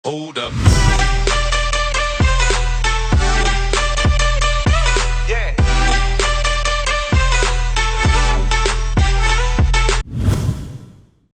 Hold up. Yeah.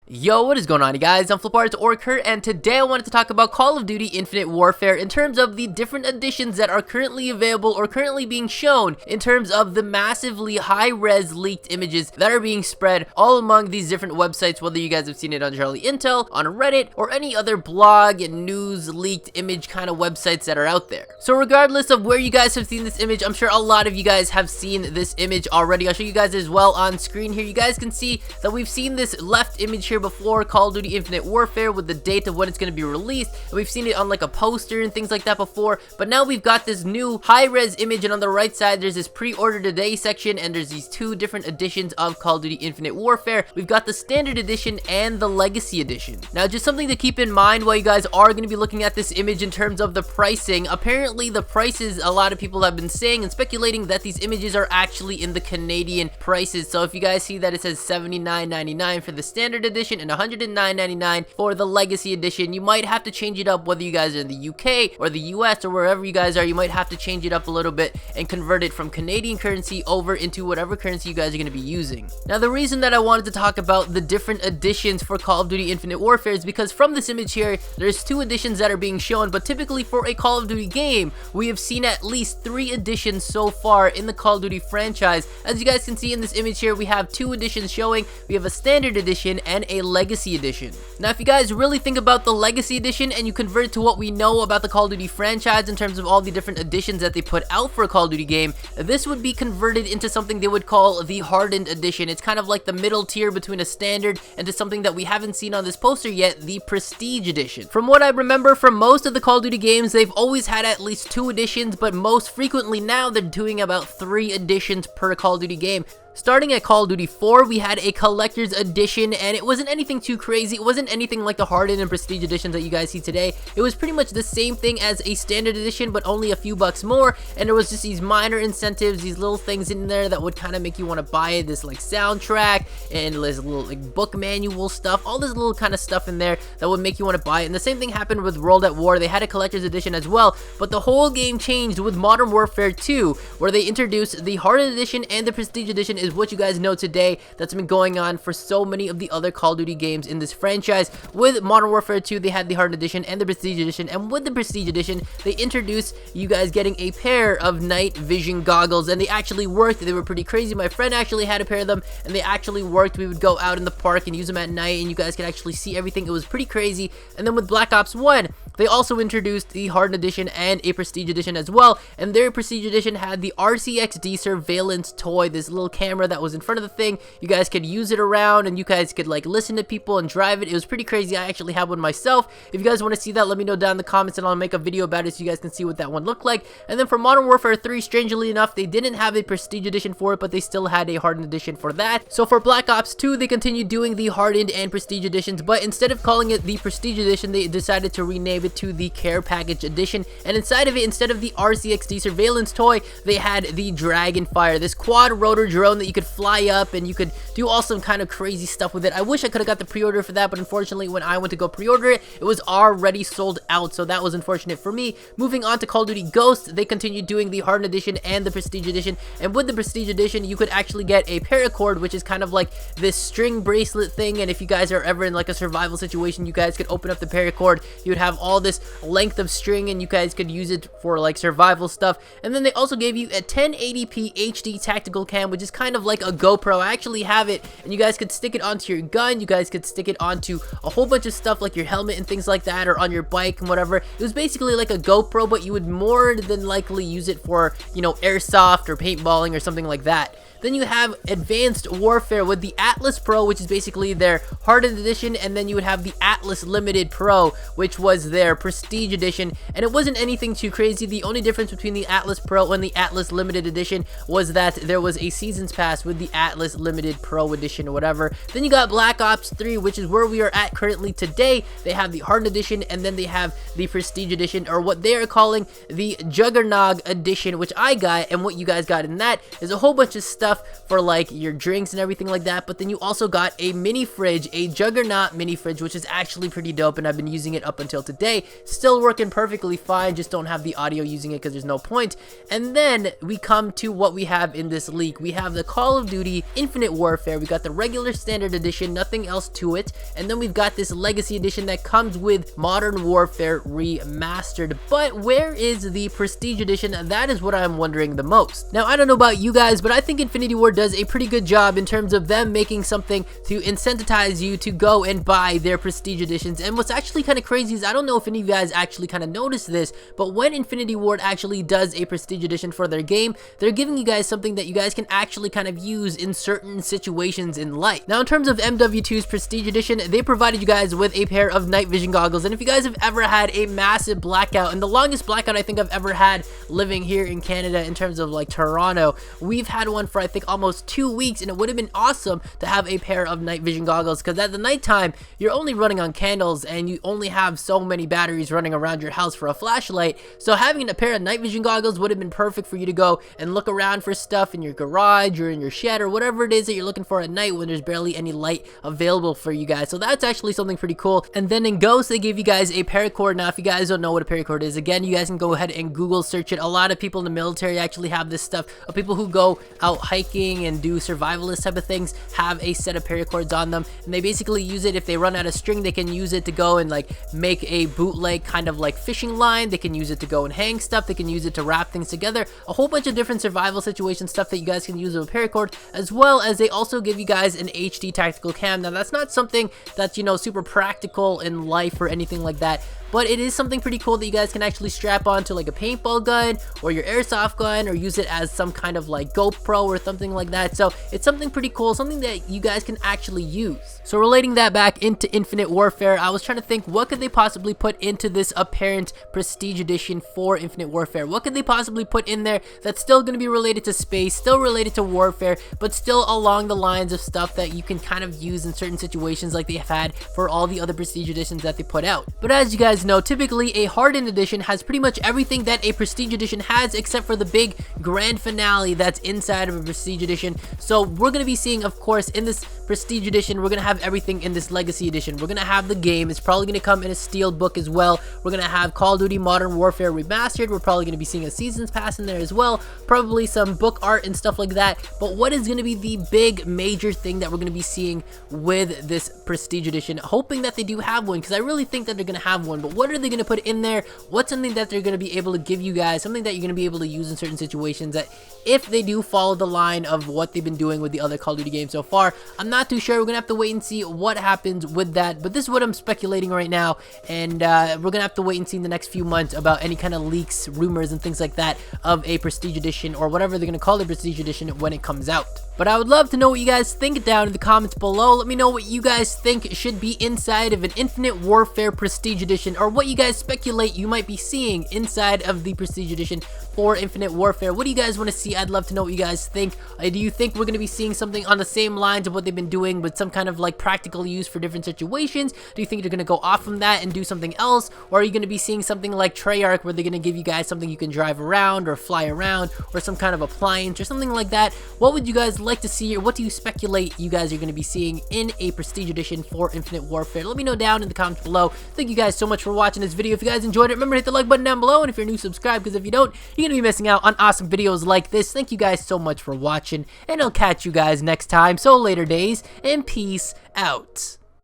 Yo, what is going on, you guys? I'm FlipArtz or Kurt, and today I wanted to talk about Call of Duty Infinite Warfare in terms of the different editions that are currently available or currently being shown in terms of the massively high-res leaked images that are being spread all among these different websites, whether you guys have seen it on Charlie Intel, on Reddit, or any other blog and news leaked image kind of websites that are out there. So regardless of where you guys have seen this image, I'm sure a lot of you guys have seen this image already. I'll show you guys as well on screen here. You guys can see that we've seen this left image here before, Call of Duty Infinite Warfare, with the date of when it's going to be released, and we've seen it on like a poster and things like that before, but now we've got this new high-res image, and on the right side there's this pre-order today section, and there's these two different editions of Call of Duty Infinite Warfare. We've got the standard edition and the legacy edition. Now, just something to keep in mind while you guys are going to be looking at this image in terms of the pricing. Apparently the prices, a lot of people have been saying and speculating that these images are actually in the Canadian prices. So if you guys see that it says $79.99 for the standard edition and $109.99 for the legacy edition, you might have to change it up, whether you guys are in the UK or the US or wherever you guys are. You might have to change it up a little bit and convert it from Canadian currency over into whatever currency you guys are going to be using. Now, the reason that I wanted to talk about the different editions for Call of Duty Infinite Warfare is because from this image here, there's two editions that are being shown, but typically for a Call of Duty game, we have seen at least 3 editions so far in the Call of Duty franchise. As you guys can see in this image here, we have 2 editions showing. We have a standard edition and a legacy edition. Now, if you guys really think about the legacy edition and you convert it to what we know about the Call of Duty franchise in terms of all the different editions that they put out for a Call of Duty game, this would be converted into something they would call the hardened edition. It's kind of like the middle tier between a standard and to something that we haven't seen on this poster yet, the prestige edition. From what I remember from most of the Call of Duty games, they've always had at least 2 editions, but most frequently now they're doing about 3 editions per Call of Duty game. Starting at Call of Duty 4, we had a collector's edition, and it wasn't anything too crazy. It wasn't anything like the hardened and prestige editions that you guys see today. It was pretty much the same thing as a standard edition, but only a few bucks more, and there was just these minor incentives, these little things in there that would kind of make you want to buy it. This like soundtrack and this little like book manual stuff, all this little kind of stuff in there that would make you want to buy it. And the same thing happened with World at War. They had a collector's edition as well, but the whole game changed with Modern Warfare 2, where they introduced the hardened edition and the prestige edition is what you guys know today. That's been going on for so many of the other Call of Duty games in this franchise. With Modern Warfare 2, they had the hardened edition and the prestige edition, and with the prestige edition, they introduced you guys getting a pair of night vision goggles, and they actually worked. They were pretty crazy. My friend actually had a pair of them, and they actually worked. We would go out in the park and use them at night, and you guys could actually see everything. It was pretty crazy. And then with Black Ops 1, they also introduced the hardened edition and a prestige edition as well, and their prestige edition had the RCXD surveillance toy, this little camera that was in front of the thing. You guys could use it around, and you guys could like listen to people and drive it. It was pretty crazy. I actually have one myself. If you guys want to see that, let me know down in the comments, and I'll make a video about it so you guys can see what that one looked like. And then for Modern Warfare 3, strangely enough, they didn't have a prestige edition for it, but they still had a hardened edition for that. So for Black Ops 2, they continued doing the hardened and prestige editions, but instead of calling it the prestige edition, they decided to rename it to the care package edition. And inside of it, instead of the RCXD surveillance toy, they had the Dragonfire, this quad rotor drone that you could fly up and you could do all some kind of crazy stuff with it. I wish I could have got the pre-order for that, but unfortunately when I went to go pre-order it, it was already sold out, so that was unfortunate for me. Moving on to Call of Duty Ghost, they continued doing the hardened edition and the prestige edition, and with the prestige edition, you could actually get a paracord, which is kind of like this string bracelet thing, and if you guys are ever in like a survival situation, you guys could open up the paracord. You would have all this length of string, and you guys could use it for like survival stuff. And then they also gave you a 1080p HD tactical cam, which is kind of like a GoPro. I actually have it, and you guys could stick it onto your gun. You guys could stick it onto a whole bunch of stuff like your helmet and things like that, or on your bike and whatever. It was basically like a GoPro, but you would more than likely use it for, you know, airsoft or paintballing or something like that. Then you have Advanced Warfare with the Atlas Pro, which is basically their hardened edition, and then you would have the Atlas Limited Pro, which was their prestige edition, and it wasn't anything too crazy. The only difference between the Atlas Pro and the Atlas Limited edition was that there was a seasons pass with the Atlas Limited Pro edition or whatever. Then you got Black Ops 3, which is where we are at currently today. They have the hardened edition, and then they have the prestige edition, or what they are calling the Juggernog edition, which I got, and what you guys got in that is a whole bunch of stuff stuff for like your drinks and everything like that. But then you also got a mini fridge, a Juggernaut mini fridge, which is actually pretty dope, and I've been using it up until today. Still working perfectly fine, just don't have the audio using it because there's no point. And then we come to what we have in this leak. We have the Call of Duty Infinite Warfare. We got the regular standard edition, nothing else to it. And then we've got this Legacy edition that comes with Modern Warfare Remastered. But where is the Prestige edition? That is what I'm wondering the most. Now, I don't know about you guys, but I think Infinity Ward does a pretty good job in terms of them making something to incentivize you to go and buy their Prestige editions. And what's actually kind of crazy is, I don't know if any of you guys actually kind of noticed this, but when Infinity Ward actually does a Prestige edition for their game, they're giving you guys something that you guys can actually kind of use in certain situations in life. Now, in terms of MW2's Prestige edition, they provided you guys with a pair of night vision goggles. And if you guys have ever had a massive blackout, and the longest blackout I think I've ever had living here in Canada in terms of like Toronto, we've had one for I think almost 2 weeks, and it would have been awesome to have a pair of night vision goggles, because at the nighttime you're only running on candles and you only have so many batteries running around your house for a flashlight. So having a pair of night vision goggles would have been perfect for you to go and look around for stuff in your garage or in your shed or whatever it is that you're looking for at night when there's barely any light available for you guys. So that's actually something pretty cool. And then in Ghost, they gave you guys a paracord. Now, if you guys don't know what a paracord is, again, you guys can go ahead and Google search it. A lot of people in the military actually have this stuff. People who go out hiking and do survivalist type of things have a set of paracords on them, and they basically use it. If they run out of string, they can use it to go and like make a bootleg kind of like fishing line. They can use it to go and hang stuff. They can use it to wrap things together. A whole bunch of different survival situation stuff that you guys can use with a paracord, as well as they also give you guys an HD tactical cam. Now, that's not something that's, you know, super practical in life or anything like that, but it is something pretty cool that you guys can actually strap on to like a paintball gun or your airsoft gun, or use it as some kind of like GoPro or something like that. So it's something pretty cool, something that you guys can actually use. So relating that back into Infinite Warfare, I was trying to think, what could they possibly put into this apparent Prestige edition for Infinite Warfare? What could they possibly put in there that's still going to be related to space, still related to warfare, but still along the lines of stuff that you can kind of use in certain situations like they have had for all the other Prestige editions that they put out? But as you guys know, typically a hardened edition has pretty much everything that a Prestige edition has, except for the big grand finale that's inside of a Prestige edition. So we're going to be seeing, of course, in this Prestige edition, we're going to have everything in this Legacy edition. We're going to have the game. It's probably going to come in a sealed book as well. We're going to have Call of Duty Modern Warfare Remastered. We're probably going to be seeing a Seasons Pass in there as well. Probably some book art and stuff like that. But what is going to be the big major thing that we're going to be seeing with this Prestige edition? Hoping that they do have one, because I really think that they're going to have one. But what are they going to put in there? What's something that they're going to be able to give you guys? Something that you're going to be able to use in certain situations that, if they do follow the line of what they've been doing with the other Call of Duty games so far, I'm not too sure. We're going to have to wait and see what happens with that. But this is what I'm speculating right now. And we're going to have to wait and see in the next few months about any kind of leaks, rumors, and things like that of a Prestige edition, or whatever they're going to call the Prestige edition when it comes out. But I would love to know what you guys think down in the comments below. Let me know what you guys think should be inside of an Infinite Warfare Prestige edition, or what you guys speculate you might be seeing inside of the Prestige edition for Infinite Warfare. What do you guys want to see? I'd love to know what you guys think. Do you think we're going to be seeing something on the same lines of what they've been doing, with some kind of like practical use for different situations? Do you think they're going to go off from that and do something else? Or are you going to be seeing something like Treyarch, where they're going to give you guys something you can drive around or fly around, or some kind of appliance or something like that? What would you guys like to see, or what do you speculate you guys are going to be seeing in a Prestige edition for Infinite Warfare? Let me know down in the comments below. Thank you guys so much for watching this video. If you guys enjoyed it, remember to hit the like button down below, and if you're new, subscribe, because if you don't, you're going to be missing out on awesome videos like this. Thank you guys so much for watching, and I'll catch you guys next time. So later days, and peace out.